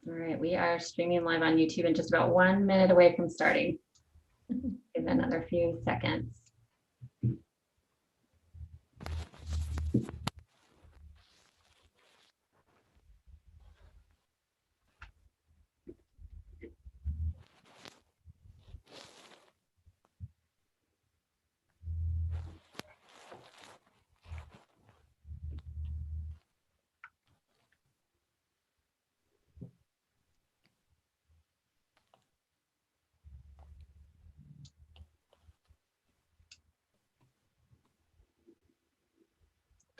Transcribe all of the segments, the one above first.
All right, we are streaming live on YouTube and just about 1 minute away from starting. Give it another few seconds.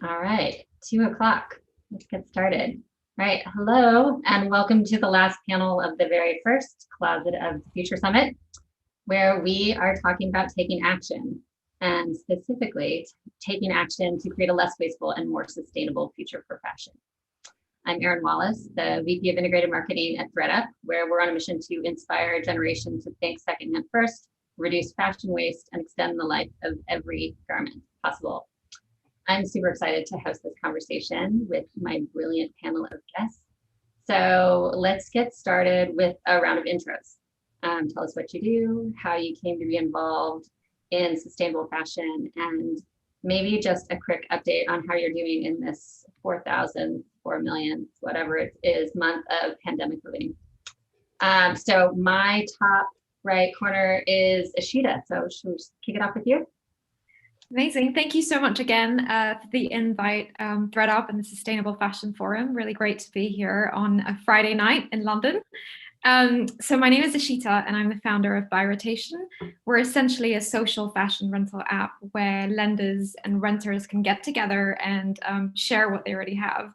All right, 2 o'clock. Let's get started. All right, hello, and welcome to the last panel of the very first Closet of the Future Summit, where we are talking about taking action, and specifically taking action to create a less wasteful and more sustainable future for fashion. I'm Erin Wallace, the VP of Integrated Marketing at thredUP, where we're on a mission to inspire a generation to think secondhand first, reduce fashion waste, and extend the life of every garment possible. I'm super excited to host this conversation with my brilliant panel of guests. So let's get started with a round of intros. Tell us what you do, how you came to be involved in sustainable fashion, and maybe just a quick update on how you're doing in this 4,000, 4 million, whatever it is, month of pandemic living. So my top right corner is Ishita. So should we just kick it off with you? Amazing. Thank you so much again for the invite, thredUP and the Sustainable Fashion Forum. Really great to be here on a Friday night in London. So my name is Ishita and I'm the founder of Buy Rotation. We're essentially a social fashion rental app where lenders and renters can get together and share what they already have,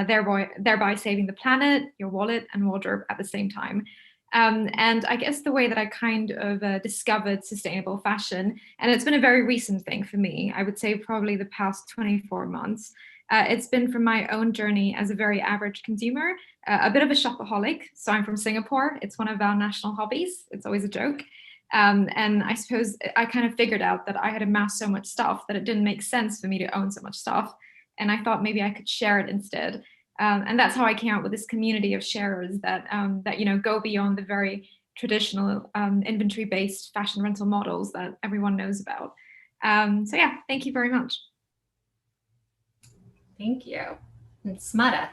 thereby saving the planet, your wallet and wardrobe at the same time. And I guess the way that I kind of discovered sustainable fashion, and it's been a very recent thing for me, I would say probably the past 24 months, it's been from my own journey as a very average consumer, a bit of a shopaholic. So I'm from Singapore. It's one of our national hobbies. It's always a joke. And I suppose I kind of figured out that I had amassed so much stuff that it didn't make sense for me to own so much stuff. And I thought maybe I could share it instead. And that's how I came out with this community of sharers that go beyond the very traditional inventory-based fashion rental models that everyone knows about. So yeah, thank you very much. Thank you. And Smata.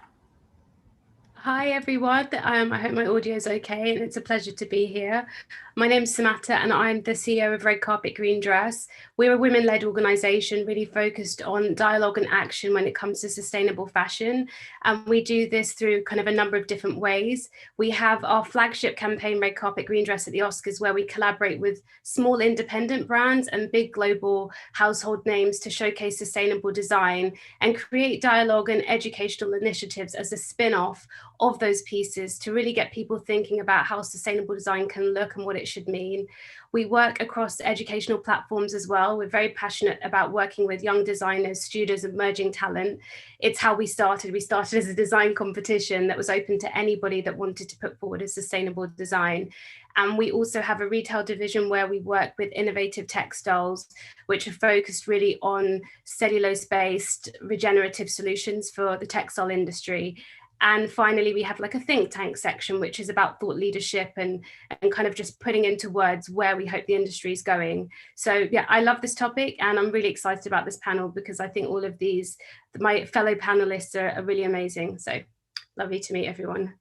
Hi everyone, I hope my audio is okay and it's a pleasure to be here. My name's Samantha and I'm the CEO of Red Carpet Green Dress. We're a women-led organisation really focused on dialogue and action when it comes to sustainable fashion. And we do this through kind of a number of different ways. We have our flagship campaign, Red Carpet Green Dress at the Oscars, where we collaborate with small independent brands and big global household names to showcase sustainable design and create dialogue and educational initiatives as a spin-off of those pieces to really get people thinking about how sustainable design can look and what it should mean. We work across educational platforms as well. We're very passionate about working with young designers, students, emerging talent. It's how we started. We started as a design competition that was open to anybody that wanted to put forward a sustainable design. And we also have a retail division where we work with innovative textiles, which are focused really on cellulose-based regenerative solutions for the textile industry. And finally, we have like a think tank section, which is about thought leadership and kind of just putting into words where we hope the industry is going. So yeah, I love this topic and I'm really excited about this panel because I think all of these, my fellow panelists are really amazing. So lovely to meet everyone.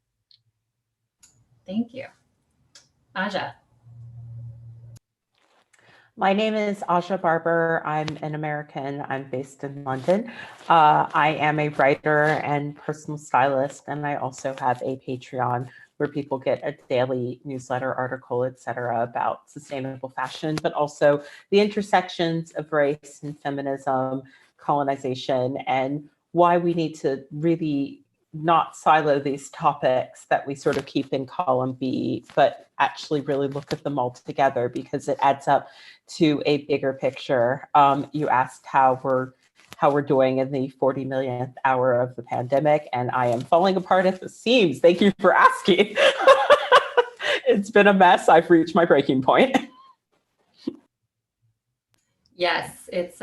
Thank you. Aja. My name is Aja Barber. I'm an American. I'm based in London. I am a writer and personal stylist, and I also have a Patreon where people get a daily newsletter, article, etc., about sustainable fashion, but also the intersections of race and feminism, colonization, and why we need to really not silo these topics that we sort of keep in column B, but actually really look at them all together because it adds up to a bigger picture. You asked how we're doing in the 40 millionth hour of the pandemic, and I am falling apart at the seams. Thank you for asking. It's been a mess. I've reached my breaking point. Yes, it's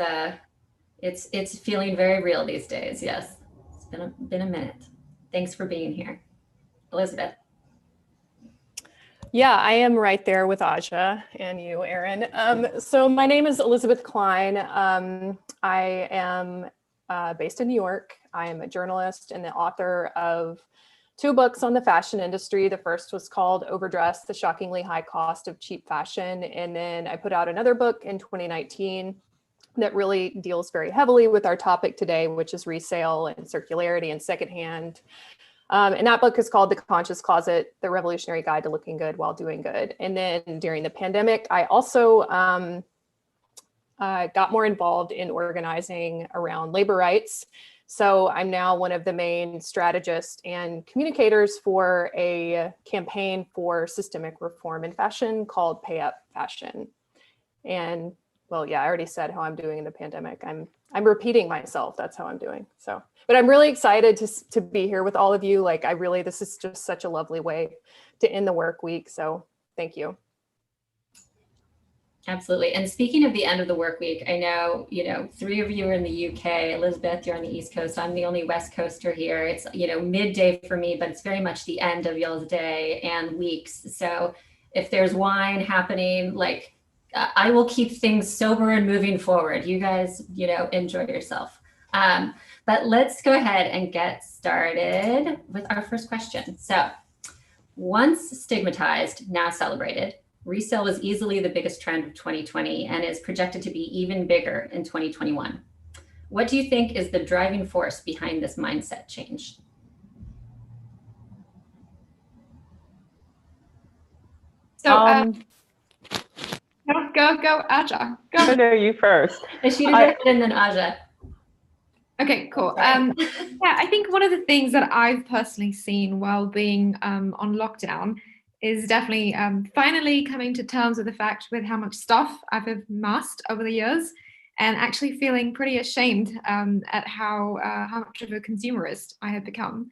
feeling very real these days. Yes, it's been a minute. Thanks for being here. Elizabeth. Yeah, I am right there with Aja and you, Erin. So my name is Elizabeth Klein. I am based in New York. I am a journalist and the author of 2 books on the fashion industry. The first was called Overdressed: The Shockingly High Cost of Cheap Fashion. And then I put out another book in 2019 that really deals very heavily with our topic today, which is resale and circularity and secondhand. And that book is called The Conscious Closet: The Revolutionary Guide to Looking Good While Doing Good. And then during the pandemic, I also got more involved in organizing around labor rights. So I'm now one of the main strategists and communicators for a campaign for systemic reform in fashion called Pay Up Fashion. And well, yeah, I already said how I'm doing in the pandemic. I'm repeating myself. That's how I'm doing. So, but I'm really excited to be here with all of you. Like, this is just such a lovely way to end the work week. So thank you. Absolutely. And speaking of the end of the work week, I know, 3 of you are in the UK. Elizabeth, you're on the East Coast. I'm the only West Coaster here. It's, midday for me, but it's very much the end of y'all's day and weeks. So if there's wine happening, I will keep things sober and moving forward. You guys, enjoy yourself. But let's go ahead and get started with our first question. So, once stigmatized, now celebrated, resale was easily the biggest trend of 2020 and is projected to be even bigger in 2021. What do you think is the driving force behind this mindset change? So, go, Aja. Go. No, you first. Ishita and then Aja. Okay, cool. Yeah, I think one of the things that I've personally seen while being on lockdown is definitely finally coming to terms with the fact with how much stuff I've amassed over the years, and actually feeling pretty ashamed at how much of a consumerist I have become.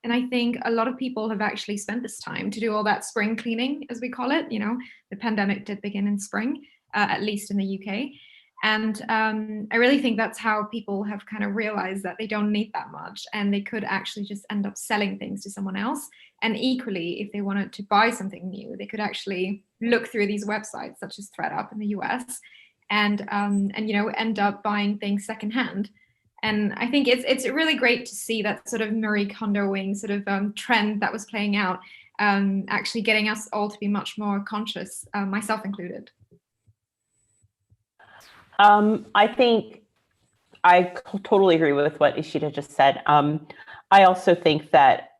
And I think a lot of people have actually spent this time to do all that spring cleaning, as we call it. The pandemic did begin in spring, at least in the UK. And I really think that's how people have kind of realized that they don't need that much and they could actually just end up selling things to someone else. And equally, if they wanted to buy something new, they could actually look through these websites such as thredUP in the US and end up buying things secondhand. And I think it's really great to see that sort of Marie Kondoing sort of trend that was playing out, actually getting us all to be much more conscious, myself included. I think I totally agree with what Ishita just said. I also think that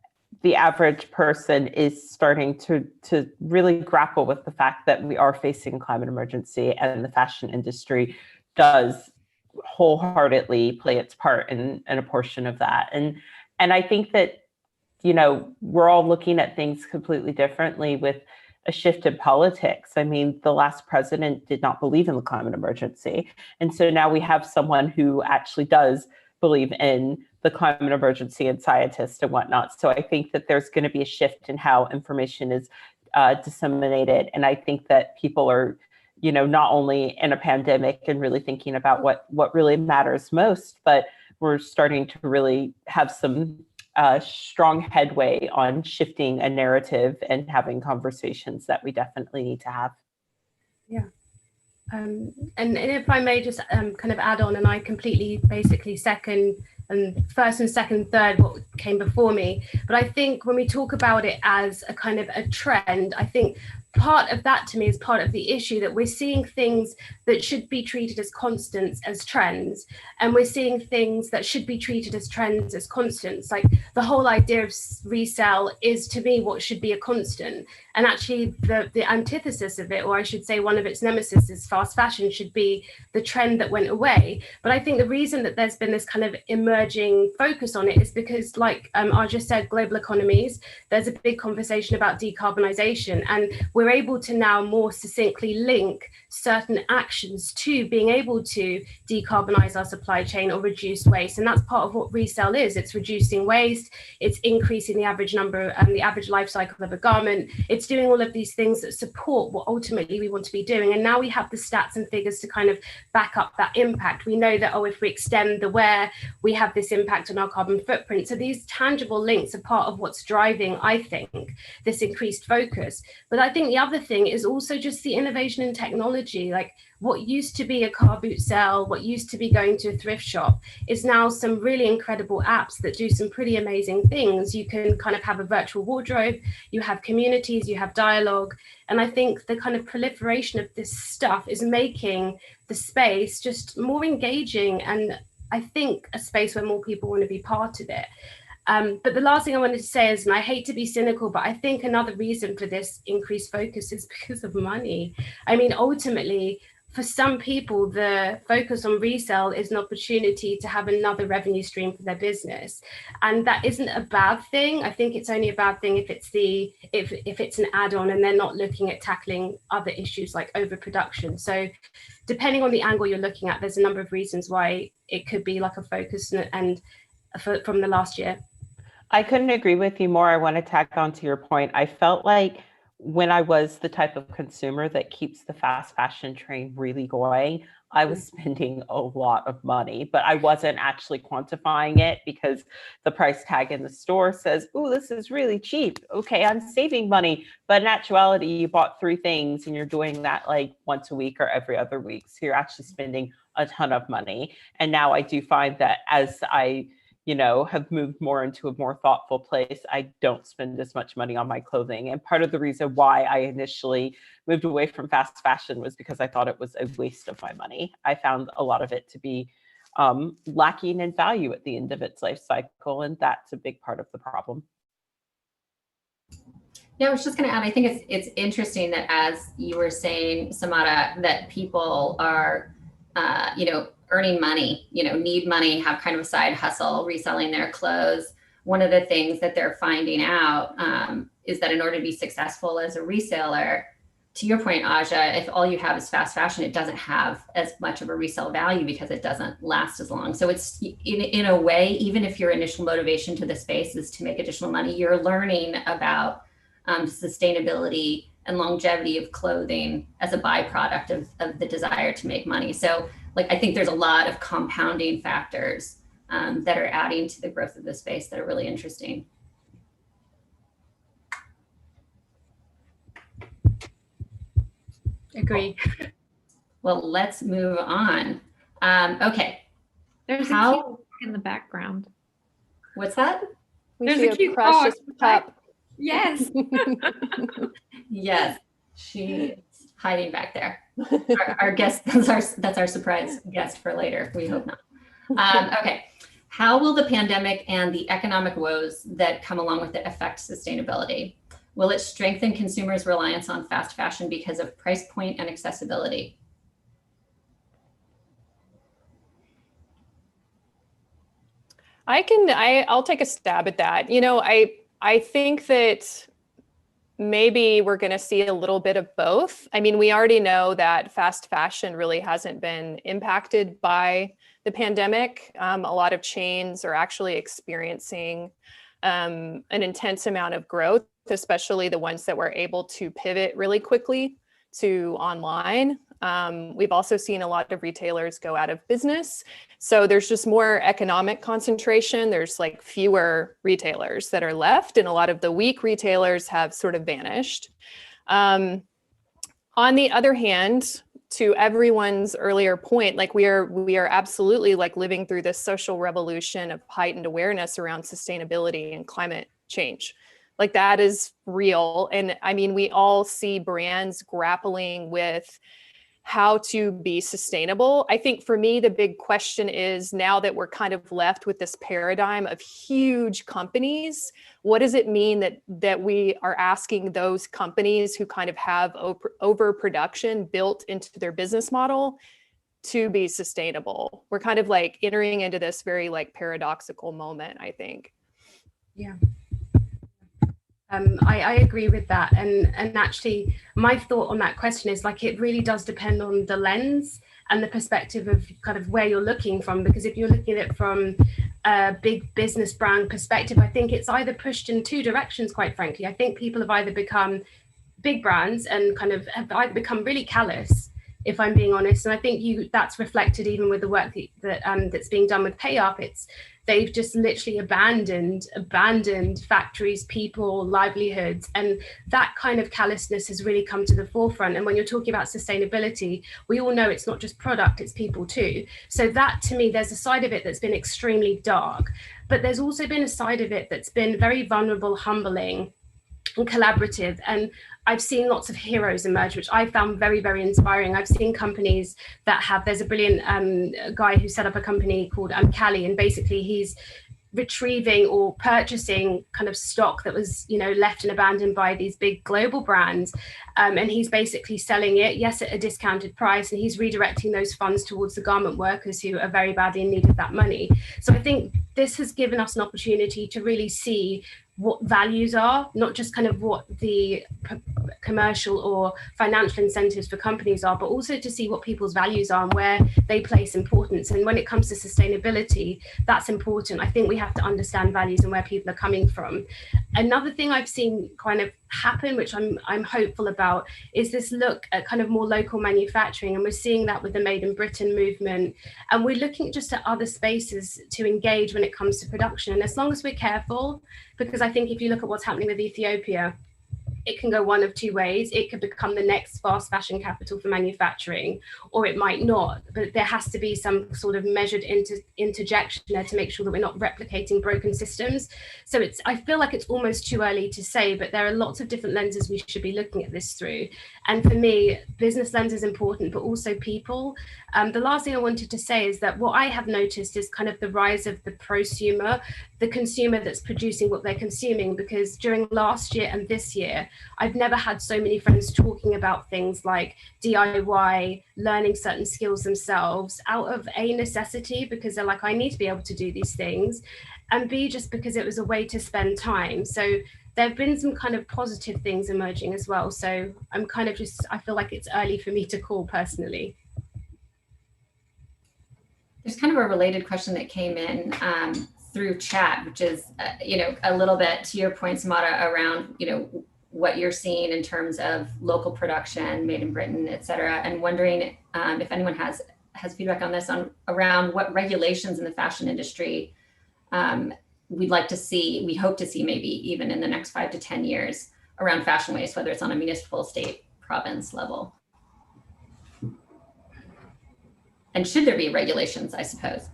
the average person is starting to really grapple with the fact that we are facing a climate emergency, and the fashion industry does wholeheartedly play its part in a portion of that. And I think that, we're all looking at things completely differently with a shift in politics. I mean, the last president did not believe in the climate emergency. And so now we have someone who actually does believe in the climate emergency and scientists and whatnot. So I think that there's going to be a shift in how information is disseminated. And I think that people are, not only in a pandemic and really thinking about what really matters most, but we're starting to really have some strong headway on shifting a narrative and having conversations that we definitely need to have. Yeah. And if I may just kind of add on, and I completely basically second and first and second, third what came before me. But I think when we talk about it as a kind of a trend, I think part of that to me is part of the issue, that we're seeing things that should be treated as constants as trends, and we're seeing things that should be treated as trends as constants. Like the whole idea of resale is, to me, what should be a constant. And actually the antithesis of it, or I should say one of its nemesis, is fast fashion should be the trend that went away. But I think the reason that there's been this kind of emerging focus on it is because, like I just said, global economies, there's a big conversation about decarbonisation, and we're we're able to now more succinctly link certain actions to being able to decarbonize our supply chain or reduce waste. And that's part of what resale is. It's reducing waste, it's increasing the average number and the average life cycle of a garment. It's doing all of these things that support what ultimately we want to be doing. And now we have the stats and figures to kind of back up that impact. We know that, oh, if we extend the wear, we have this impact on our carbon footprint. So these tangible links are part of what's driving, I think, this increased focus. But I think the other thing is also just the innovation in technology. Like what used to be a car boot sale, what used to be going to a thrift shop, is now some really incredible apps that do some pretty amazing things. You can kind of have a virtual wardrobe, you have communities, you have dialogue. And I think the kind of proliferation of this stuff is making the space just more engaging, and I think a space where more people want to be part of it. But the last thing I wanted to say is, and I hate to be cynical, but I think another reason for this increased focus is because of money. I mean, ultimately, for some people, the focus on resale is an opportunity to have another revenue stream for their business. And that isn't a bad thing. I think it's only a bad thing if it's an add-on and they're not looking at tackling other issues like overproduction. So depending on the angle you're looking at, there's a number of reasons why it could be like a focus and from the last year. I couldn't agree with you more. I want to tack on to your point. I felt like when I was the type of consumer that keeps the fast fashion train really going, I was spending a lot of money, but I wasn't actually quantifying it because the price tag in the store says, oh, this is really cheap. Okay, I'm saving money. But in actuality, you bought 3 things and you're doing that like once a week or every other week. So you're actually spending a ton of money. And now I do find that as I have moved more into a more thoughtful place, I don't spend as much money on my clothing. And part of the reason why I initially moved away from fast fashion was because I thought it was a waste of my money. I found a lot of it to be lacking in value at the end of its life cycle. And that's a big part of the problem. Yeah, I was just going to add, I think it's interesting that as you were saying, Samara, that people are, earning money, need money, have kind of a side hustle, reselling their clothes. One of the things that they're finding out is that in order to be successful as a reseller, to your point, Aja, if all you have is fast fashion, it doesn't have as much of a resale value because it doesn't last as long. So it's in a way, even if your initial motivation to the space is to make additional money, you're learning about sustainability and longevity of clothing as a byproduct of the desire to make money. So I think there's a lot of compounding factors that are adding to the growth of the space that are really interesting. Agree. Well, let's move on. Okay. There's a cute dog in the background. What's that? There's a cute precious pup. Yes. Yes, she's hiding back there. Our guest, that's our surprise guest for later. We hope not. Okay. How will the pandemic and the economic woes that come along with it affect sustainability? Will it strengthen consumers' reliance on fast fashion because of price point and accessibility? I'll take a stab at that. I think that maybe we're going to see a little bit of both. I mean, we already know that fast fashion really hasn't been impacted by the pandemic. A lot of chains are actually experiencing an intense amount of growth, especially the ones that were able to pivot really quickly to online. We've also seen a lot of retailers go out of business. So there's just more economic concentration. There's fewer retailers that are left, and a lot of the weak retailers have sort of vanished. On the other hand, to everyone's earlier point, we are absolutely living through this social revolution of heightened awareness around sustainability and climate change. That is real. And I mean, we all see brands grappling with how to be sustainable. I think for me, the big question is, now that we're kind of left with this paradigm of huge companies, what does it mean that we are asking those companies who kind of have overproduction built into their business model to be sustainable? We're kind of entering into this very paradoxical moment, I think. Yeah. I agree with that. And actually, my thought on that question is like, it really does depend on the lens and the perspective of kind of where you're looking from. Because if you're looking at it from a big business brand perspective, I think it's either pushed in two directions, quite frankly. I think people have either become big brands and kind of have either become really callous, if I'm being honest. And I think that's reflected even with the work that's being done with PayUp. They've just literally abandoned factories, people, livelihoods, and that kind of callousness has really come to the forefront. And when you're talking about sustainability, we all know it's not just product, it's people too. So that, to me, there's a side of it that's been extremely dark, but there's also been a side of it that's been very vulnerable, humbling, and collaborative. And I've seen lots of heroes emerge, which I found very, very inspiring. I've seen companies that there's a brilliant guy who set up a company called Cali, and basically he's retrieving or purchasing kind of stock that was, left and abandoned by these big global brands. And he's basically selling it, yes, at a discounted price, and he's redirecting those funds towards the garment workers who are very badly in need of that money. So I think this has given us an opportunity to really see what values are, not just kind of what the commercial or financial incentives for companies are, but also to see what people's values are and where they place importance. And when it comes to sustainability, that's important. I think we have to understand values and where people are coming from. Another thing I've seen kind of happen, which I'm hopeful about, is this look at kind of more local manufacturing. And we're seeing that with the Made in Britain movement. And we're looking just at other spaces to engage when it comes to production. And as long as we're careful, because I think if you look at what's happening with Ethiopia, it can go one of two ways. It could become the next fast fashion capital for manufacturing, or it might not. But there has to be some sort of measured interjection there to make sure that we're not replicating broken systems. So I feel like it's almost too early to say, but there are lots of different lenses we should be looking at this through. And for me, business lens is important, but also people. The last thing I wanted to say is that what I have noticed is kind of the rise of the prosumer, the consumer that's producing what they're consuming, because during last year and this year, I've never had so many friends talking about things like DIY, learning certain skills themselves out of A, necessity, because they're like, I need to be able to do these things, and B, just because it was a way to spend time. So there have been some kind of positive things emerging as well. So I'm kind of I feel like it's early for me to call personally. There's kind of a related question that came in through chat, which is, a little bit to your point, Samata, around, what you're seeing in terms of local production, made in Britain, et cetera, and wondering if anyone has feedback on this, around what regulations in the fashion industry we'd like to see, we hope to see maybe even in the next 5 to 10 years around fashion waste, whether it's on a municipal, state, province level. And should there be regulations, I suppose?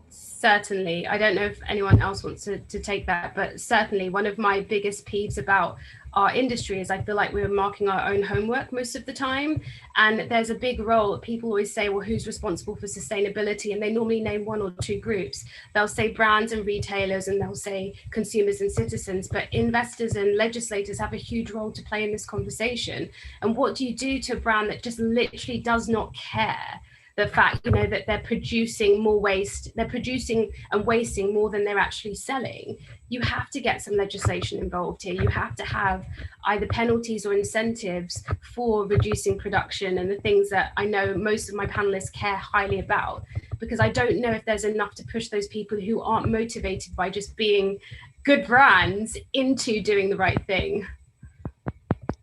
Certainly. I don't know if anyone else wants to take that, but certainly one of my biggest peeves about our industry is I feel like we're marking our own homework most of the time. And there's a big role. People always say, well, who's responsible for sustainability? And they normally name one or two groups. They'll say brands and retailers, and they'll say consumers and citizens, but investors and legislators have a huge role to play in this conversation. And what do you do to a brand that just literally does not care? The fact, that they're producing more waste, they're producing and wasting more than they're actually selling. You have to get some legislation involved here. You have to have either penalties or incentives for reducing production, and the things that I know most of my panelists care highly about, because I don't know if there's enough to push those people who aren't motivated by just being good brands into doing the right thing.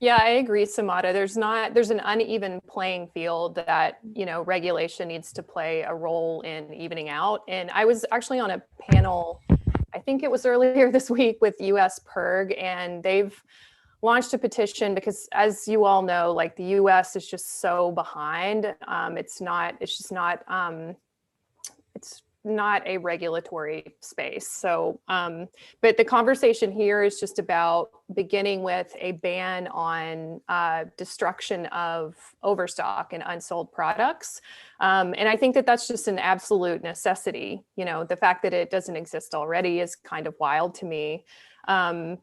Yeah, I agree, Samata. There's an uneven playing field that, regulation needs to play a role in evening out. And I was actually on a panel, I think it was earlier this week, with US PIRG, and they've launched a petition because, as you all know, like, the US is just so behind. It's not a regulatory space. So, but the conversation here is just about beginning with a ban on destruction of overstock and unsold products. And I think that that's just an absolute necessity. The fact that it doesn't exist already is kind of wild to me.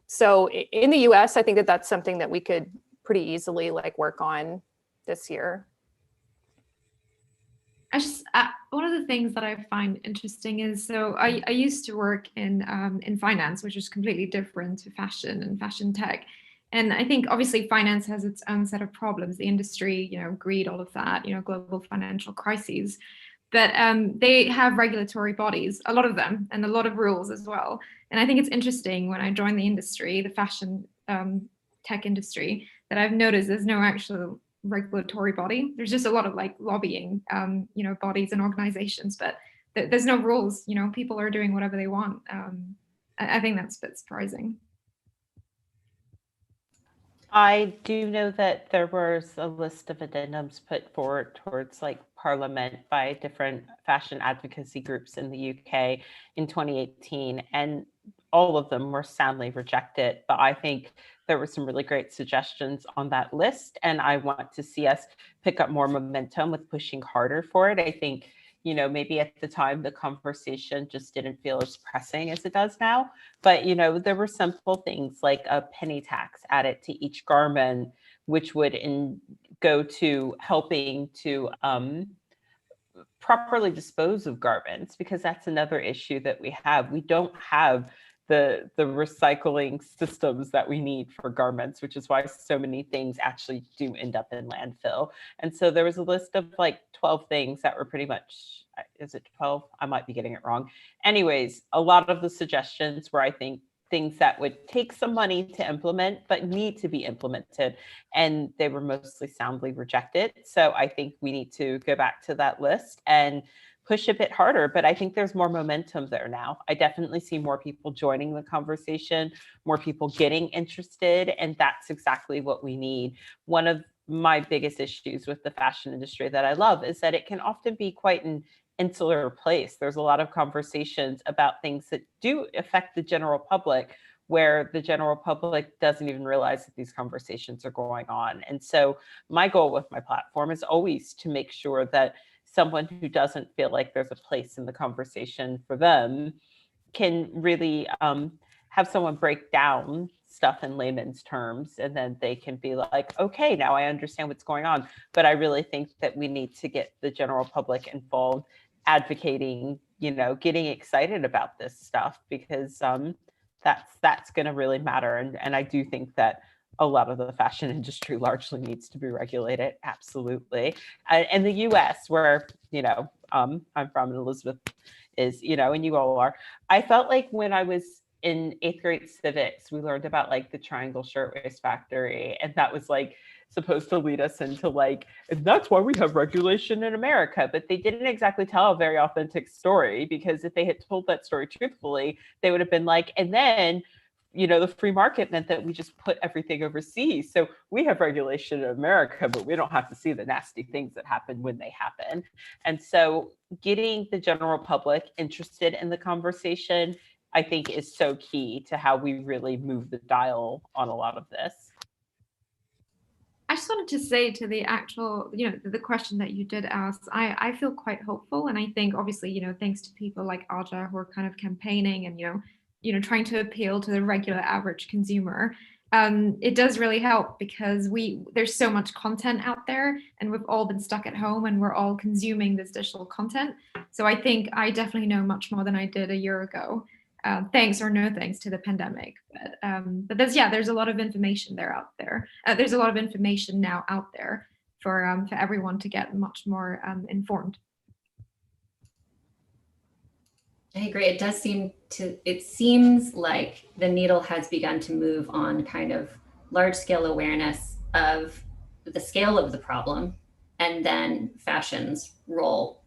So in the US, I think that that's something that we could pretty easily work on this year. One of the things that I find interesting is, so I used to work in finance, which is completely different to fashion and fashion tech. And I think obviously finance has its own set of problems, the industry, greed, all of that, global financial crises. But they have regulatory bodies, a lot of them, and a lot of rules as well. And I think it's interesting when I joined the industry, the fashion tech industry, that I've noticed there's no actual regulatory body. There's just a lot of like lobbying, bodies and organizations, but there's no rules. People are doing whatever they want. I think that's a bit surprising. I do know that there was a list of addendums put forward towards like Parliament by different fashion advocacy groups in the UK in 2018, and all of them were soundly rejected. But I think there were some really great suggestions on that list, and I want to see us pick up more momentum with pushing harder for it. I think, maybe at the time the conversation just didn't feel as pressing as it does now. But, there were simple things like a penny tax added to each garment, which would go to helping to properly dispose of garments, because that's another issue that we have. We don't have the recycling systems that we need for garments, which is why so many things actually do end up in landfill. And so there was a list of like 12 things that were pretty much, is it 12? I might be getting it wrong. Anyways, a lot of the suggestions were, I think, things that would take some money to implement, but need to be implemented. And they were mostly soundly rejected. So I think we need to go back to that list and push a bit harder. But I think there's more momentum there now. I definitely see more people joining the conversation, more people getting interested, and that's exactly what we need. One of my biggest issues with the fashion industry that I love is that it can often be quite an insular place. There's a lot of conversations about things that do affect the general public, where the general public doesn't even realize that these conversations are going on. And so my goal with my platform is always to make sure that someone who doesn't feel like there's a place in the conversation for them can really have someone break down stuff in layman's terms, and then they can be like, okay, now I understand what's going on. But I really think that we need to get the general public involved, advocating, getting excited about this stuff, because that's going to really matter. And I do think that a lot of the fashion industry largely needs to be regulated. Absolutely. And the US, where, I'm from, and Elizabeth is, and you all are. I felt like when I was in 8th grade civics, we learned about like the Triangle Shirtwaist Factory. And that was like supposed to lead us into like, and that's why we have regulation in America. But they didn't exactly tell a very authentic story, because if they had told that story truthfully, they would have been like, and then the free market meant that we just put everything overseas. So we have regulation in America, but we don't have to see the nasty things that happen when they happen. And so getting the general public interested in the conversation, I think, is so key to how we really move the dial on a lot of this. I just wanted to say to the actual, the question that you did ask, I feel quite hopeful. And I think obviously, thanks to people like Aja who are kind of campaigning and, trying to appeal to the regular average consumer, it does really help, because there's so much content out there, and we've all been stuck at home and we're all consuming this digital content. So I think I definitely know much more than I did a year ago, thanks or no thanks to the pandemic. But there's a lot of information out there. There's a lot of information now out there for everyone to get much more informed. I agree. It seems like the needle has begun to move on kind of large scale awareness of the scale of the problem, and then fashion's role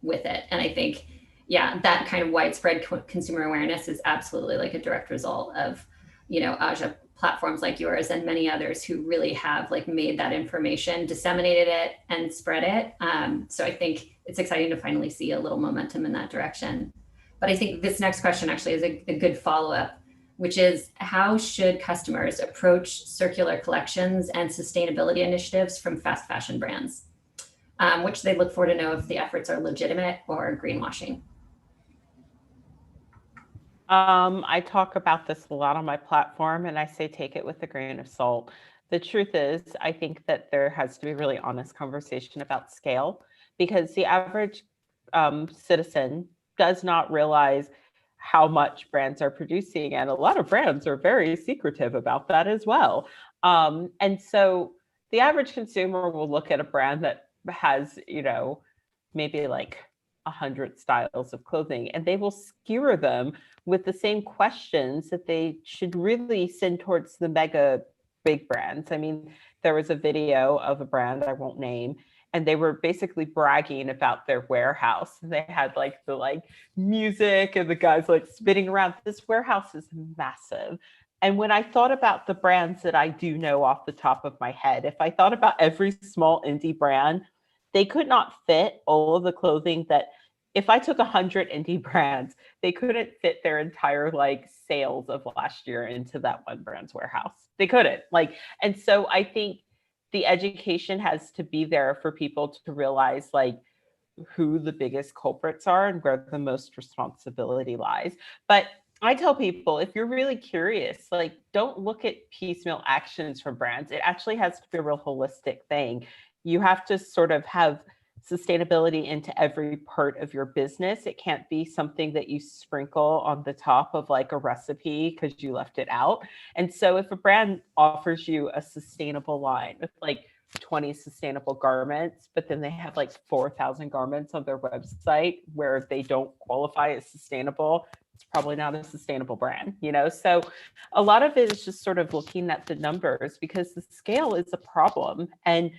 with it. And I think, that kind of widespread consumer awareness is absolutely like a direct result of, Aja platforms like yours and many others who really have like made that information, disseminated it, and spread it. So I think it's exciting to finally see a little momentum in that direction. But I think this next question actually is a good follow-up, which is, how should customers approach circular collections and sustainability initiatives from fast fashion brands? Which they look for to know if the efforts are legitimate or greenwashing. I talk about this a lot on my platform, and I say take it with a grain of salt. The truth is, I think that there has to be really honest conversation about scale, because the average citizen does not realize how much brands are producing. And a lot of brands are very secretive about that as well. And so the average consumer will look at a brand that has, maybe like 100 styles of clothing, and they will skewer them with the same questions that they should really send towards the mega big brands. I mean, there was a video of a brand I won't name, and they were basically bragging about their warehouse. They had the music and the guys spinning around. This warehouse is massive. And when I thought about the brands that I do know off the top of my head, if I thought about every small indie brand, they could not fit all of the clothing that, if I took 100 indie brands, they couldn't fit their entire sales of last year into that one brand's warehouse. They couldn't. And so I think the education has to be there for people to realize who the biggest culprits are and where the most responsibility lies. But I tell people, if you're really curious, don't look at piecemeal actions from brands. It actually has to be a real holistic thing. You have to sort of have sustainability into every part of your business. It can't be something that you sprinkle on the top of a recipe because you left it out. And so if a brand offers you a sustainable line with 20 sustainable garments, but then they have 4,000 garments on their website where they don't qualify as sustainable, it's probably not a sustainable brand, So a lot of it is just sort of looking at the numbers, because the scale is a problem. And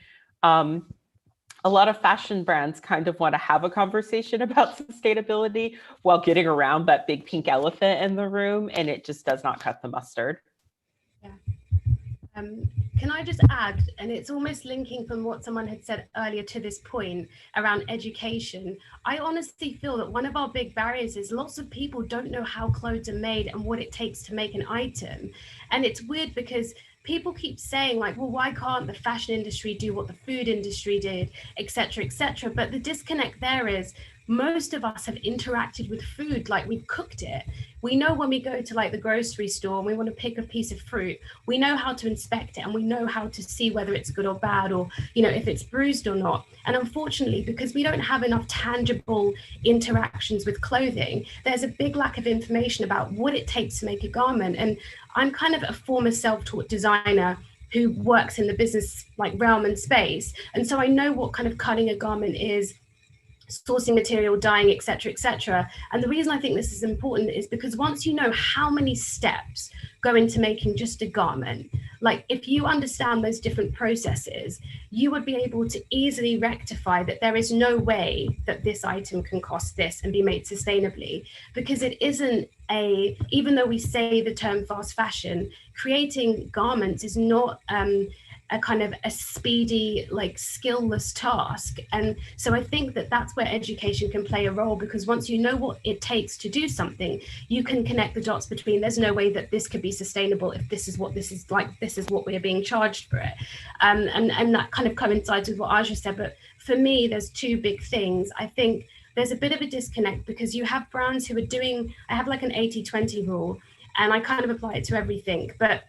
a lot of fashion brands kind of want to have a conversation about sustainability while getting around that big pink elephant in the room, and it just does not cut the mustard. Yeah. Can I just add, and it's almost linking from what someone had said earlier to this point around education. I honestly feel that one of our big barriers is lots of people don't know how clothes are made and what it takes to make an item. And it's weird because people keep saying well, why can't the fashion industry do what the food industry did, et cetera, but the disconnect there is most of us have interacted with food we've cooked it. We know when we go to the grocery store and we want to pick a piece of fruit, we know how to inspect it and we know how to see whether it's good or bad, or if it's bruised or not. And unfortunately, because we don't have enough tangible interactions with clothing, there's a big lack of information about what it takes to make a garment. And I'm kind of a former self-taught designer who works in the business realm and space, and so I know what kind of cutting a garment is, sourcing material, dyeing, et cetera. And the reason I think this is important is because once you know how many steps go into making just a garment, if you understand those different processes, you would be able to easily rectify that there is no way that this item can cost this and be made sustainably, because it isn't even though we say the term fast fashion, creating garments is not a kind of a speedy, skillless task. And so I think that that's where education can play a role, because once you know what it takes to do something, you can connect the dots between there's no way that this could be sustainable if this is what this is this is what we're being charged for it. And that kind of coincides with what Aja said. But for me, there's two big things. I think there's a bit of a disconnect because you have brands who are doing, I have an 80-20 rule, and I kind of apply it to everything. But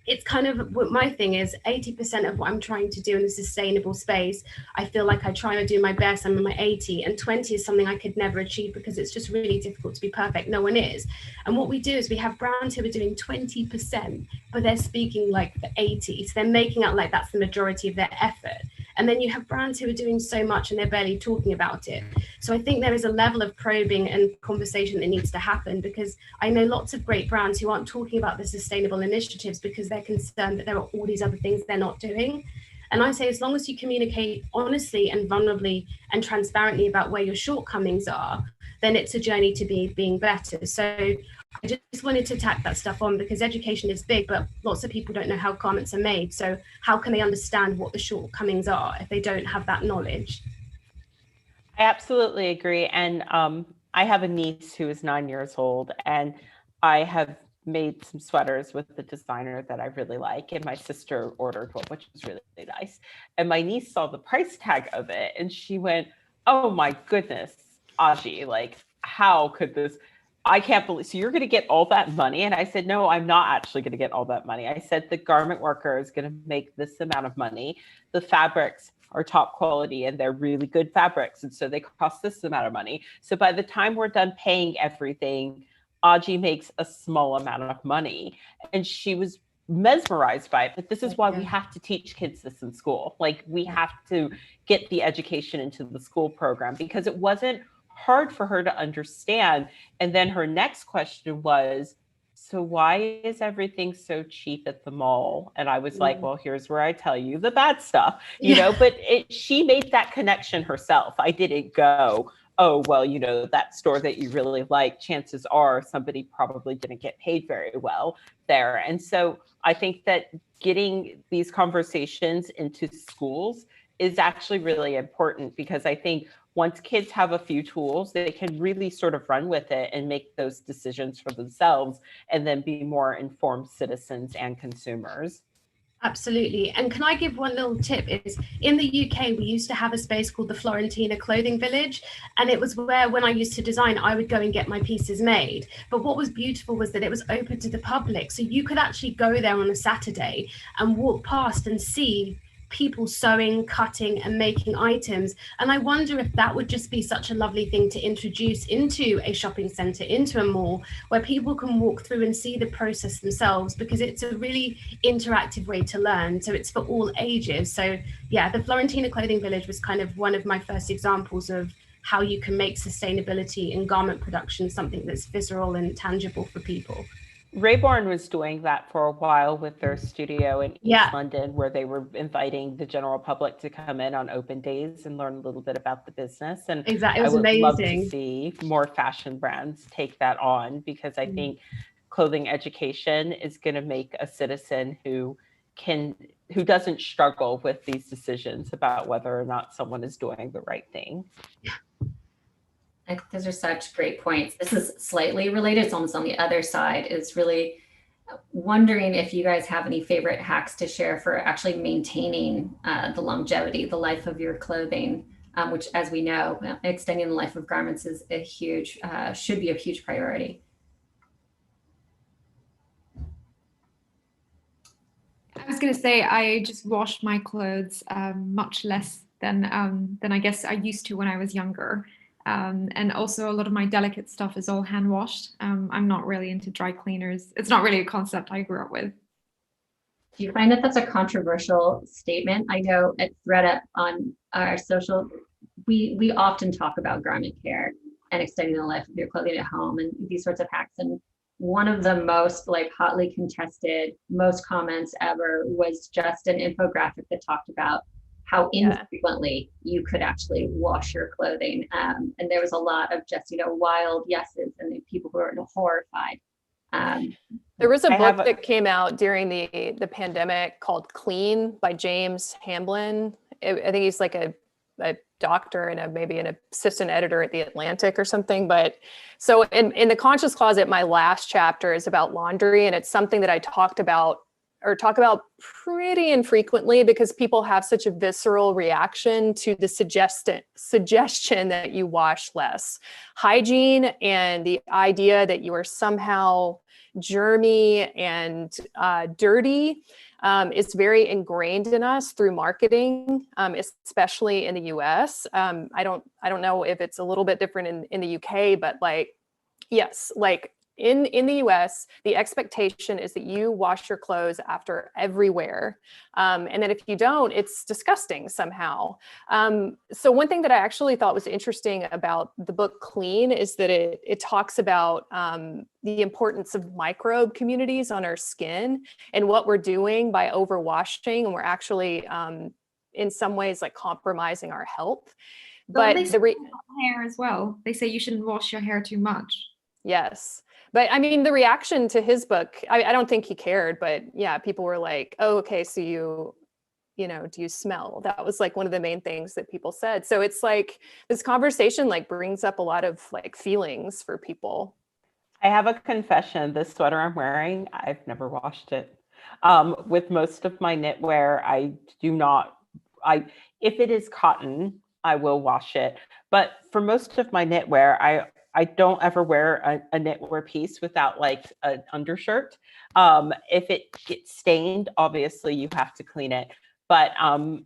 it's kind of what my thing is, 80% of what I'm trying to do in the sustainable space, I feel like I try to do my best, I'm in my 80, and 20 is something I could never achieve because it's just really difficult to be perfect. No one is. And what we do is we have brands who are doing 20%, but they're speaking the 80. So they're making out that's the majority of their effort. And then you have brands who are doing so much and they're barely talking about it. So I think there is a level of probing and conversation that needs to happen, because I know lots of great brands who aren't talking about the sustainable initiatives because they're concerned that there are all these other things they're not doing. And I say, as long as you communicate honestly and vulnerably and transparently about where your shortcomings are, then it's a journey to being better. So I just wanted to tack that stuff on, because education is big, but lots of people don't know how garments are made. So how can they understand what the shortcomings are if they don't have that knowledge? I absolutely agree. And I have a niece who is 9 years old, and I have made some sweaters with the designer that I really like. And my sister ordered one, which was really nice. And my niece saw the price tag of it and she went, "Oh my goodness, Aji, how could this?" I can't believe, so you're going to get all that money? And I said, no, I'm not actually going to get all that money. I said, the garment worker is going to make this amount of money. The fabrics are top quality and they're really good fabrics. And so they cost this amount of money. So by the time we're done paying everything, Aji makes a small amount of money. And she was mesmerized by it. But this is why we have to teach kids this in school. Like, we have to get the education into the school program, because it wasn't hard for her to understand. And then her next question was, so why is everything so cheap at the mall? And I was like, well, here's where I tell you the bad stuff, you know, but she made that connection herself. I didn't go, oh, well, you know, that store that you really like, chances are somebody probably didn't get paid very well there. And so I think that getting these conversations into schools is actually really important, because I think once kids have a few tools, they can really sort of run with it and make those decisions for themselves, and then be more informed citizens and consumers. Absolutely. And can I give one little tip? Is in the UK, we used to have a space called the Florentina Clothing Village. And it was where, when I used to design, I would go and get my pieces made. But what was beautiful was that it was open to the public. So you could actually go there on a Saturday and walk past and see people sewing, cutting and making items. And I wonder if that would just be such a lovely thing to introduce into a shopping center, into a mall, where people can walk through and see the process themselves, because it's a really interactive way to learn. So it's for all ages. So yeah, the Florentina Clothing Village was kind of one of my first examples of how you can make sustainability in garment production something that's visceral and tangible for people. Rayborn was doing that for a while with their studio in East London, where they were inviting the general public to come in on open days and learn a little bit about the business. And exactly, it was I would love amazing to see more fashion brands take that on, because I think clothing education is going to make a citizen who doesn't struggle with these decisions about whether or not someone is doing the right thing. Those are such great points. This is slightly related. It's almost on the other side, is really wondering if you guys have any favorite hacks to share for actually maintaining the longevity, the life of your clothing, which, as we know, extending the life of garments is a huge, should be a huge priority. I was going to say, I just wash my clothes much less than I guess I used to when I was younger. And also a lot of my delicate stuff is all hand washed. I'm not really into dry cleaners. It's not really a concept I grew up with. Do you find that that's a controversial statement? I know at thredUP on our social, we often talk about garment care and extending the life of your clothing at home and these sorts of hacks. And one of the most hotly contested, most comments ever was just an infographic that talked about how infrequently you could actually wash your clothing. And there was a lot of just, wild yeses and people who are horrified. There was a book that came out during the pandemic called Clean by James Hamblin. I think he's like a doctor and maybe an assistant editor at The Atlantic or something. But so in the Conscious Closet, my last chapter is about laundry, and it's something that I talk about pretty infrequently, because people have such a visceral reaction to the suggestion that you wash less. Hygiene and the idea that you are somehow germy and dirty is very ingrained in us through marketing, especially in the US. I don't know if it's a little bit different in the UK, but yes, in the US, the expectation is that you wash your clothes after every wear. And that if you don't, it's disgusting somehow. So one thing that I actually thought was interesting about the book Clean is that it talks about the importance of microbe communities on our skin and what we're doing by overwashing, and we're actually in some ways compromising our health. But they say hair as well. They say you shouldn't wash your hair too much. Yes. But I mean, the reaction to his book, I don't think he cared, but yeah, people were like, oh, okay, so do you smell? That was one of the main things that people said. So it's this conversation brings up a lot of feelings for people. I have a confession. This sweater I'm wearing, I've never washed it. With most of my knitwear, if it is cotton, I will wash it. But for most of my knitwear, I I don't ever wear a knitwear piece without like an undershirt. If it gets stained, obviously you have to clean it. But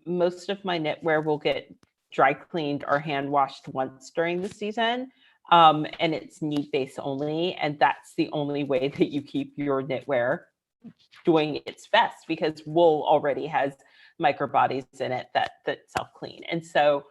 most of my knitwear will get dry cleaned or hand washed once during the season. And it's need base only. And that's the only way that you keep your knitwear doing its best, because wool already has microbodies in it that self-clean. And so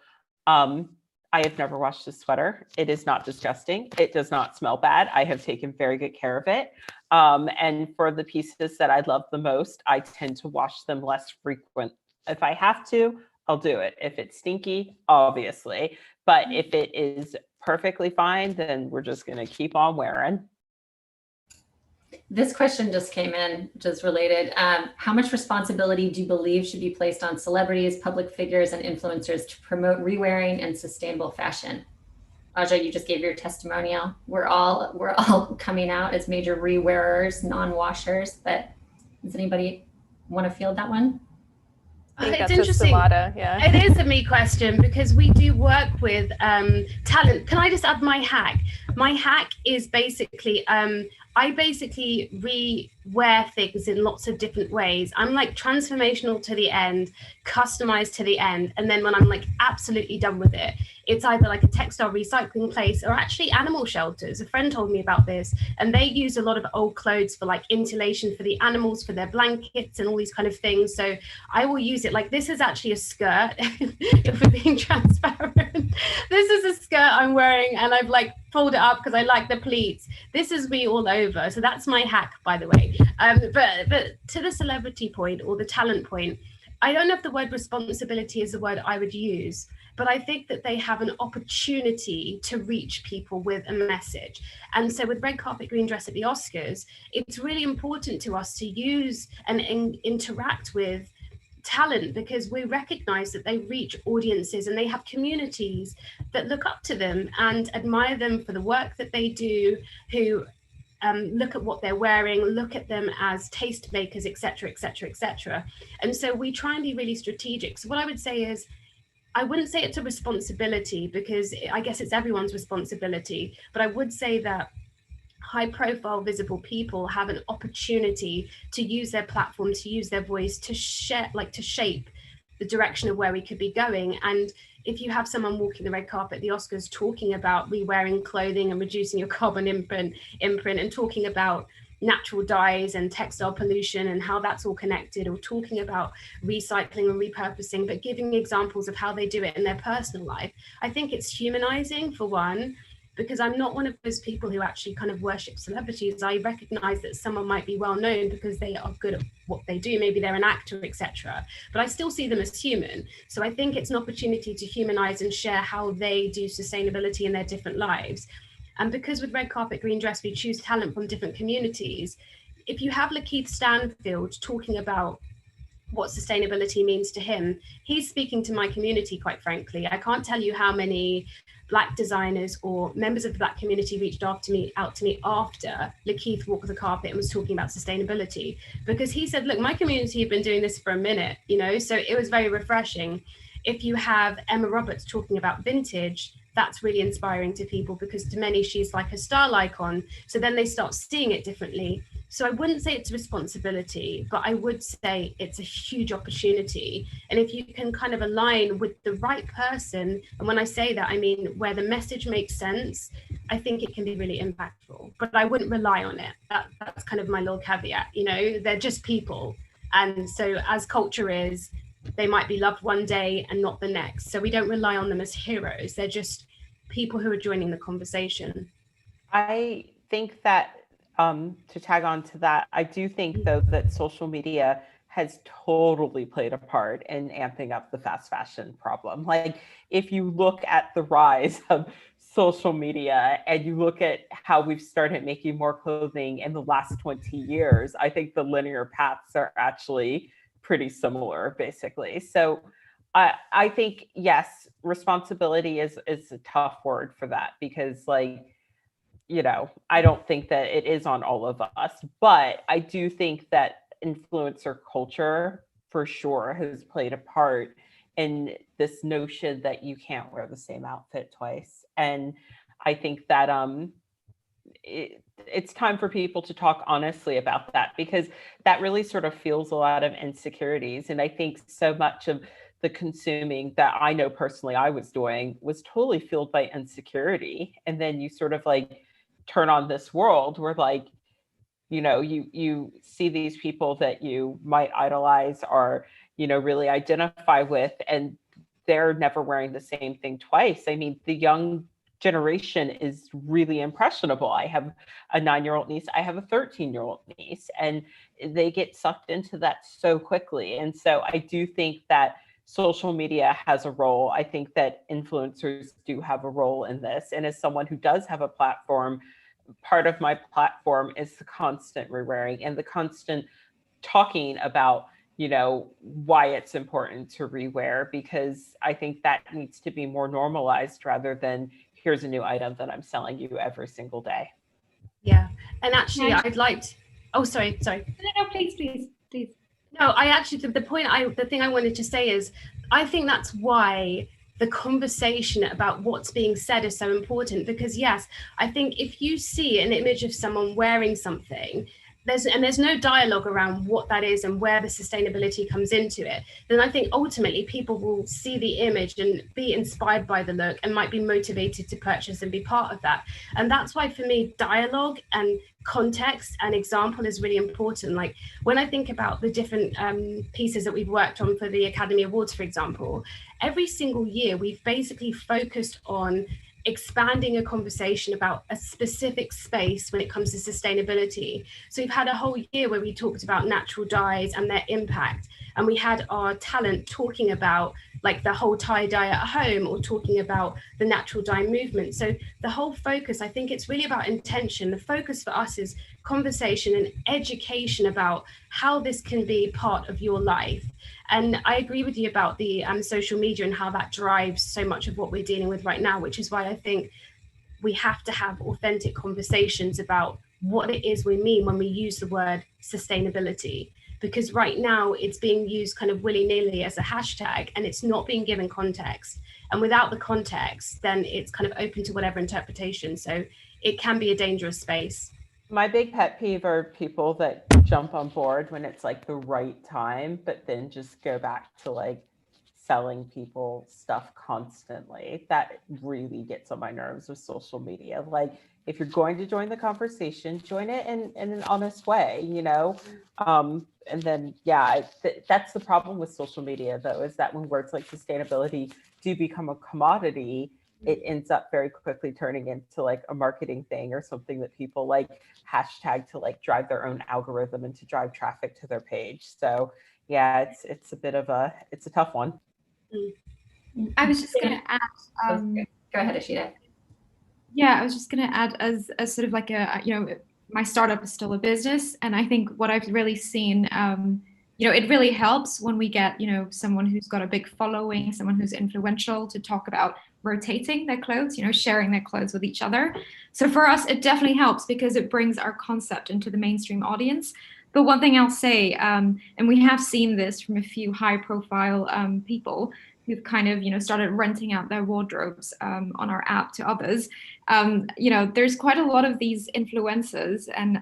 I have never washed a sweater. It is not disgusting. It does not smell bad. I have taken very good care of it. And for the pieces that I love the most, I tend to wash them less frequent. If I have to, I'll do it. If it's stinky, obviously. But if it is perfectly fine, then we're just going to keep on wearing. This question just came in, just related. How much responsibility do you believe should be placed on celebrities, public figures, and influencers to promote rewearing and sustainable fashion? Aja, you just gave your testimonial. We're all coming out as major rewearers, non-washers, but does anybody want to field that one? It's interesting. Yeah. It is a me question, because we do work with talent. Can I just add my hack? My hack is basically, I basically rewear things in lots of different ways. I'm like transformational to the end, customized to the end. And then when I'm like absolutely done with it, it's either like a textile recycling place or actually animal shelters. A friend told me about this, and they use a lot of old clothes for like insulation for the animals, for their blankets and all these kind of things. So I will use it. Like, this is actually a skirt, if we're being transparent. This is a skirt I'm wearing, and I've like pulled it up because I like the pleats. This is me all over. So that's my hack, by the way. But to the celebrity point or the talent point, I don't know if the word responsibility is the word I would use, but I think that they have an opportunity to reach people with a message. And so with Red Carpet Green Dress at the Oscars, it's really important to us to use and interact with talent, because we recognize that they reach audiences and they have communities that look up to them and admire them for the work that they do, who look at what they're wearing, look at them as tastemakers, etc., etc., etc. And so we try and be really strategic. So what I would say is, I wouldn't say it's a responsibility, because I guess it's everyone's responsibility, but I would say that high profile visible people have an opportunity to use their platform, to use their voice, to share, like to shape the direction of where we could be going. And if you have someone walking the red carpet at the Oscars talking about rewearing clothing and reducing your carbon imprint and talking about natural dyes and textile pollution and how that's all connected, or talking about recycling and repurposing, but giving examples of how they do it in their personal life, I think it's humanizing, for one, because I'm not one of those people who actually kind of worship celebrities. I recognize that someone might be well known because they are good at what they do. Maybe they're an actor, etc. But I still see them as human. So I think it's an opportunity to humanize and share how they do sustainability in their different lives. And because with Red Carpet Green Dress, we choose talent from different communities. If you have Lakeith Stanfield talking about what sustainability means to him, he's speaking to my community, quite frankly. I can't tell you how many Black designers or members of the Black community reached out to me after Lakeith walked the carpet and was talking about sustainability, because he said, look, my community have been doing this for a minute, you know, so it was very refreshing. If you have Emma Roberts talking about vintage, that's really inspiring to people, because to many she's like a style icon. So then they start seeing it differently. So I wouldn't say it's a responsibility, but I would say it's a huge opportunity. And if you can kind of align with the right person, and when I say that, I mean where the message makes sense, I think it can be really impactful. But I wouldn't rely on it. That's kind of my little caveat. You know, they're just people. And so as culture is, they might be loved one day and not the next. So we don't rely on them as heroes. They're just people who are joining the conversation. I think that to tag on to that, I do think, though, that social media has totally played a part in amping up the fast fashion problem. Like, if you look at the rise of social media and you look at how we've started making more clothing in the last 20 years, I think the linear paths are actually pretty similar, basically. So I think, yes, responsibility is a tough word for that, because, like, you know, I don't think that it is on all of us, but I do think that influencer culture for sure has played a part in this notion that you can't wear the same outfit twice. And I think that it's time for people to talk honestly about that, because that really sort of fuels a lot of insecurities. And I think so much of the consuming that I know personally I was doing was totally fueled by insecurity. And then you sort of like turn on this world where like, you know, you see these people that you might idolize or, you know, really identify with, and they're never wearing the same thing twice. I mean, the young generation is really impressionable. I have a 9-year-old niece, I have a 13-year-old niece, and they get sucked into that so quickly. And so I do think that social media has a role. I think that influencers do have a role in this. And as someone who does have a platform, part of my platform is the constant rewearing and the constant talking about, you know, why it's important to rewear, because I think that needs to be more normalized rather than here's a new item that I'm selling you every single day. Yeah. And actually, I'd like to, oh, sorry. No, please. No, I actually, the thing I wanted to say is, I think that's why the conversation about what's being said is so important, because yes, I think if you see an image of someone wearing something, there's no dialogue around what that is and where the sustainability comes into it, then I think ultimately people will see the image and be inspired by the look and might be motivated to purchase and be part of that. And that's why for me, dialogue and context and example is really important. Like when I think about the different pieces that we've worked on for the Academy Awards, for example, every single year we've basically focused on expanding a conversation about a specific space when it comes to sustainability. So we've had a whole year where we talked about natural dyes and their impact, and we had our talent talking about like the whole tie-dye at home or talking about the natural dye movement. So the whole focus, I think it's really about intention. The focus for us is conversation and education about how this can be part of your life. And I agree with you about the social media and how that drives so much of what we're dealing with right now, which is why I think we have to have authentic conversations about what it is we mean when we use the word sustainability. Because right now it's being used kind of willy-nilly as a hashtag and it's not being given context. And without the context, then it's kind of open to whatever interpretation. So it can be a dangerous space. My big pet peeve are people that jump on board when it's like the right time, but then just go back to like selling people stuff constantly. That really gets on my nerves with social media. Like if you're going to join the conversation, join it in an honest way, you know? And then, yeah, that's the problem with social media though, is that when words like sustainability do become a commodity, it ends up very quickly turning into like a marketing thing or something that people like hashtag to like drive their own algorithm and to drive traffic to their page. So yeah, it's a bit of it's a tough one. I was just going to add. Go ahead, Ashita. Yeah, I was just going to add as sort of like my startup is still a business. And I think what I've really seen, it really helps when we get, someone who's got a big following, someone who's influential to talk about rotating their clothes, sharing their clothes with each other. So for us, it definitely helps because it brings our concept into the mainstream audience. But one thing I'll say, and we have seen this from a few high profile people who've kind of, started renting out their wardrobes on our app to others. There's quite a lot of these influencers and,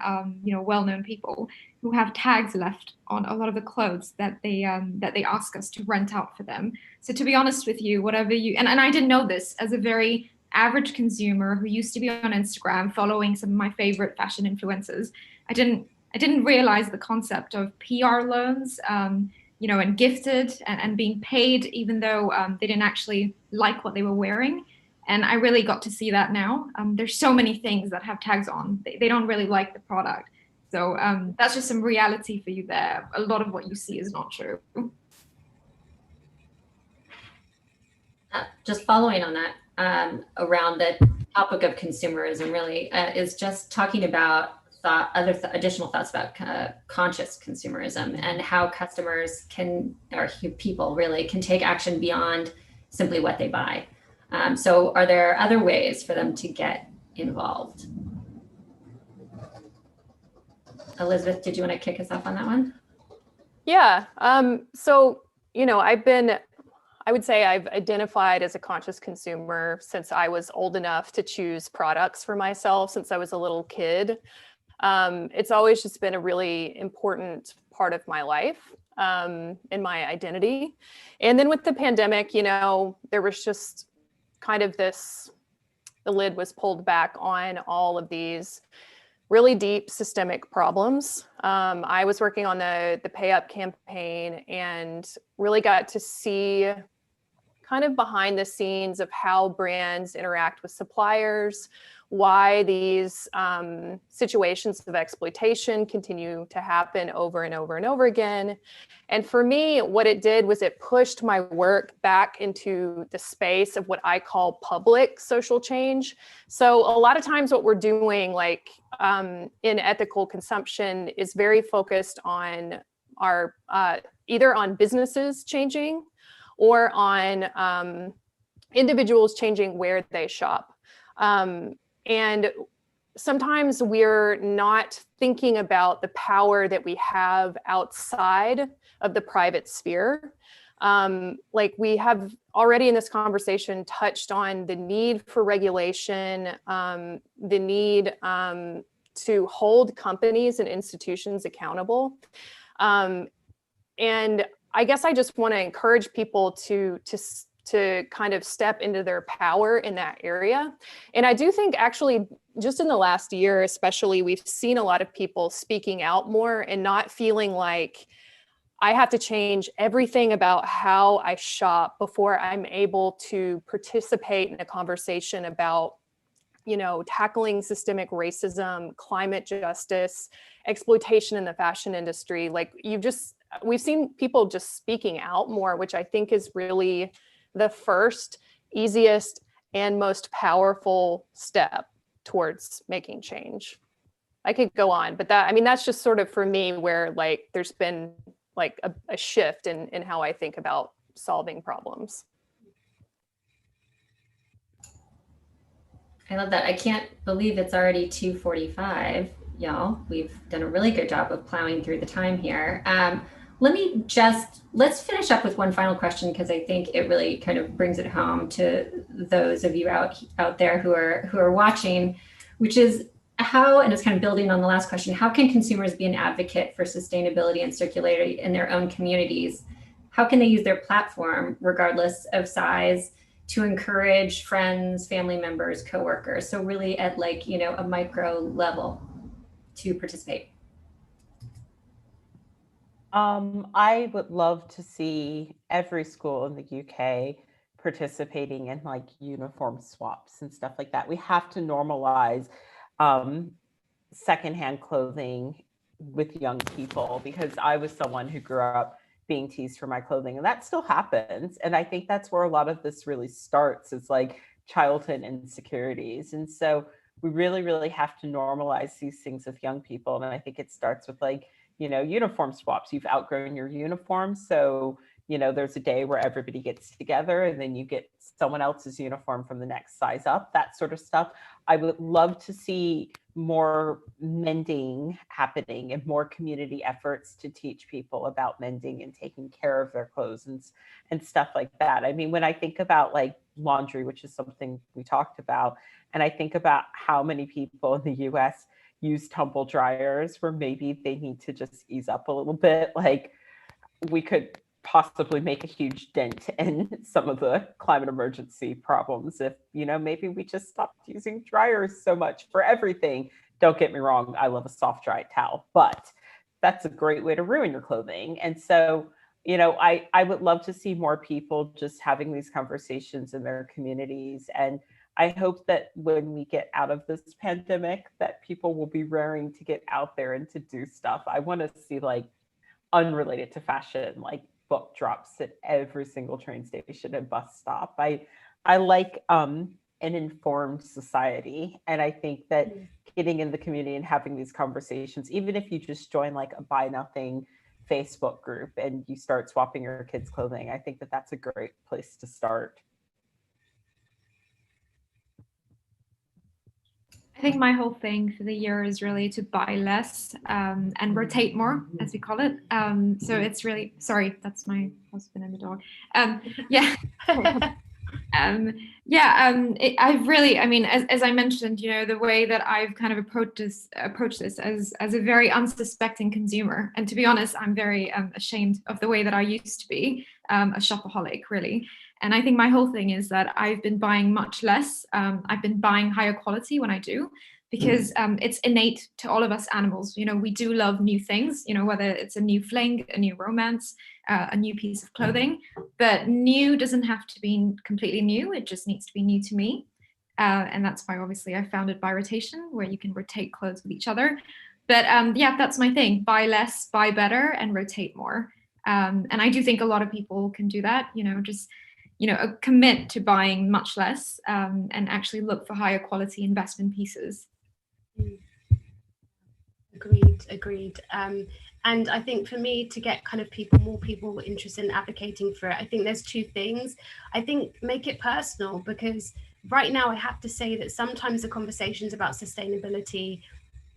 well-known people who have tags left on a lot of the clothes that they ask us to rent out for them. So to be honest with you, whatever you, and I didn't know this as a very average consumer who used to be on Instagram following some of my favorite fashion influencers, I didn't realize the concept of PR loans, and gifted and being paid even though they didn't actually like what they were wearing. And I really got to see that now. There's so many things that have tags on. They don't really like the product. So that's just some reality for you there. A lot of what you see is not true. Just following on that, around the topic of consumerism really is just talking about additional thoughts about conscious consumerism and how customers or people really can take action beyond simply what they buy. So are there other ways for them to get involved? Elizabeth, did you want to kick us off on that one? Yeah. So, I would say I've identified as a conscious consumer since I was old enough to choose products for myself since I was a little kid. It's always just been a really important part of my life, in my identity. And then with the pandemic, there was just kind of the lid was pulled back on all of these really deep systemic problems. I was working on the Pay Up campaign and really got to see kind of behind the scenes of how brands interact with suppliers, why these situations of exploitation continue to happen over and over and over again. And for me, what it did was it pushed my work back into the space of what I call public social change. So a lot of times what we're doing, like in ethical consumption, is very focused on our either on businesses changing or on individuals changing where they shop. And sometimes we're not thinking about the power that we have outside of the private sphere. Like we have already in this conversation touched on the need for regulation, the need to hold companies and institutions accountable. And I guess I just want to encourage people to kind of step into their power in that area. And I do think actually just in the last year, especially, we've seen a lot of people speaking out more and not feeling like I have to change everything about how I shop before I'm able to participate in a conversation about, tackling systemic racism, climate justice, exploitation in the fashion industry. Like we've seen people just speaking out more, which I think is really the first, easiest, and most powerful step towards making change. I could go on, but that's just sort of for me where like there's been like a shift in how I think about solving problems. I love that. I can't believe it's already 2:45, y'all. We've done a really good job of plowing through the time here. Let's finish up with one final question, because I think it really kind of brings it home to those of you out there who are watching, which is how, and it's kind of building on the last question, how can consumers be an advocate for sustainability and circularity in their own communities? How can they use their platform, regardless of size, to encourage friends, family members, coworkers? So really at a micro level to participate. I would love to see every school in the UK participating in like uniform swaps and stuff like that. We have to normalize secondhand clothing with young people, because I was someone who grew up being teased for my clothing, and that still happens. And I think that's where a lot of this really starts, is like childhood insecurities. And so we really, really have to normalize these things with young people. And I think it starts with like, uniform swaps. You've outgrown your uniform. So, there's a day where everybody gets together and then you get someone else's uniform from the next size up, that sort of stuff. I would love to see more mending happening and more community efforts to teach people about mending and taking care of their clothes and stuff like that. I mean, when I think about like laundry, which is something we talked about, and I think about how many people in the US use tumble dryers, where maybe they need to just ease up a little bit. Like we could possibly make a huge dent in some of the climate emergency problems if, maybe we just stopped using dryers so much for everything. Don't get me wrong, I love a soft dry towel, but that's a great way to ruin your clothing. And so, I would love to see more people just having these conversations in their communities. And I hope that when we get out of this pandemic, that people will be raring to get out there and to do stuff. I want to see like unrelated to fashion, like book drops at every single train station and bus stop. I like an informed society. And I think that getting in the community and having these conversations, even if you just join like a Buy Nothing Facebook group and you start swapping your kids' clothing, I think that that's a great place to start. think my whole thing for the year is really to buy less and rotate more, as we call it. So it's really, sorry, that's my husband and the dog. Yeah. I've really, I mean, as I mentioned, you know, the way that I've kind of approached this as a very unsuspecting consumer. And to be honest, I'm very ashamed of the way that I used to be a shopaholic, really. And I think my whole thing is that I've been buying much less. I've been buying higher quality when I do, because it's innate to all of us animals. You know, we do love new things, you know, whether it's a new fling, a new romance, a new piece of clothing, but new doesn't have to be completely new. It just needs to be new to me. And that's why obviously I founded Buy Rotation, where you can rotate clothes with each other. But yeah, that's my thing. Buy less, buy better, and rotate more. And I do think a lot of people can do that, you know, just, you know, commit to buying much less and actually look for higher quality investment pieces. Agreed. And I think for me to get kind of more people interested in advocating for it, I think there's two things. I think make it personal, because right now I have to say that sometimes the conversations about sustainability,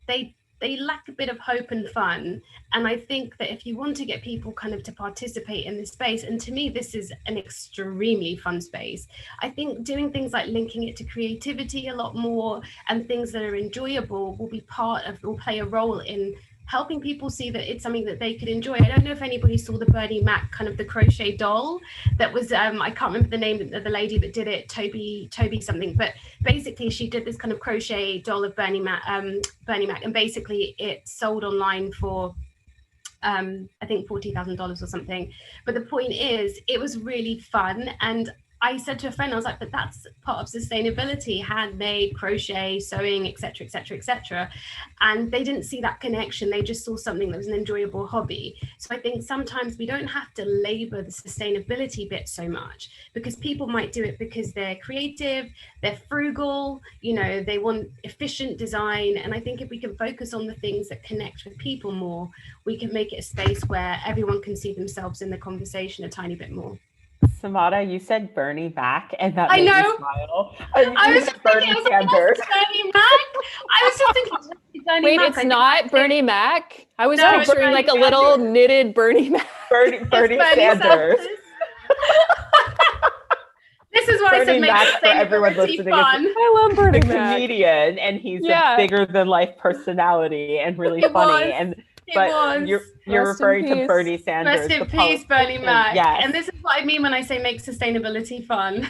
they lack a bit of hope and fun. And I think that if you want to get people kind of to participate in this space, and to me, this is an extremely fun space, I think doing things like linking it to creativity a lot more and things that are enjoyable will play a role in helping people see that it's something that they could enjoy. I don't know if anybody saw the Bernie Mac, kind of the crochet doll that was, I can't remember the name of the lady that did it, Toby something, but basically she did this kind of crochet doll of Bernie Mac, and basically it sold online for I think $40,000 or something. But the point is, it was really fun. And I said to a friend, I was like, but that's part of sustainability, handmade, crochet, sewing, etc., etc., etc. And they didn't see that connection. They just saw something that was an enjoyable hobby. So I think sometimes we don't have to labor the sustainability bit so much, because people might do it because they're creative, they're frugal, you know, they want efficient design. And I think if we can focus on the things that connect with people more, we can make it a space where everyone can see themselves in the conversation a tiny bit more. Samara, you said Bernie Mac, and that I made know. me smile. I was just Bernie thinking, Sanders. Bernie Mac. I was just thinking, Bernie Wait, Mac. it's not Bernie Mac? I was No, picturing like a Bernie little Sanders. knitted Bernie Mac. Bernie Sanders. This is why I said Bernie make Mac, for everyone sustainability listening, fun. I love Bernie the Mac. comedian, and he's Yeah. a bigger than life personality and really It funny. was. And It but was. you're Rest in referring to peace. Bernie Sanders. Rest in the peace, Bernie politician. Mac. Yes. And this is what I mean when I say make sustainability fun.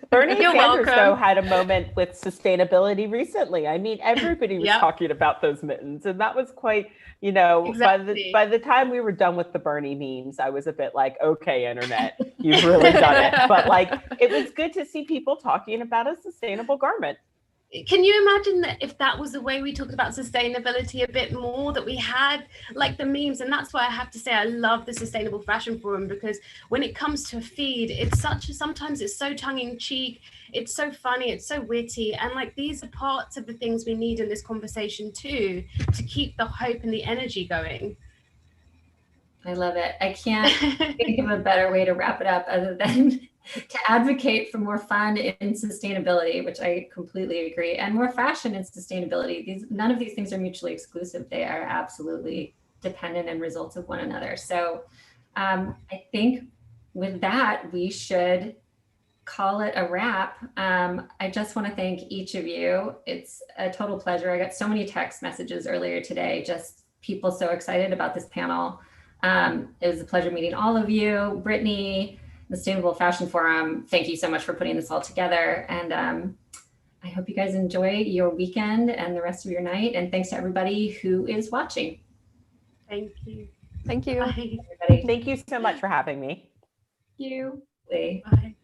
Bernie You're Sanders, welcome. though, had a moment with sustainability recently. I mean, everybody was Yep. talking about those mittens, and that was quite, you know, Exactly. by the time we were done with the Bernie memes, I was a bit like, okay, internet, you've really done it. But like, it was good to see people talking about a sustainable garment. Can you imagine that if that was the way we talked about sustainability a bit more, that we had like the memes? And that's why I have to say I love the Sustainable Fashion Forum, because when it comes to a feed, it's sometimes it's so tongue-in-cheek, it's so funny, it's so witty, and like these are parts of the things we need in this conversation too, to keep the hope and the energy going. I love it. I can't think of a better way to wrap it up other than to advocate for more fun in sustainability, which I completely agree, and more fashion and sustainability. None of these things are mutually exclusive. They are absolutely dependent and results of one another. So I think with that, we should call it a wrap. I just want to thank each of you. It's a total pleasure. I got so many text messages earlier today, just people so excited about this panel. It was a pleasure meeting all of you. Brittany, the Sustainable Fashion Forum, thank you so much for putting this all together. And I hope you guys enjoy your weekend and the rest of your night. And thanks to everybody who is watching. Thank you. Thank you. Bye. Everybody. Thank you so much for having me. Thank you. Bye. Bye.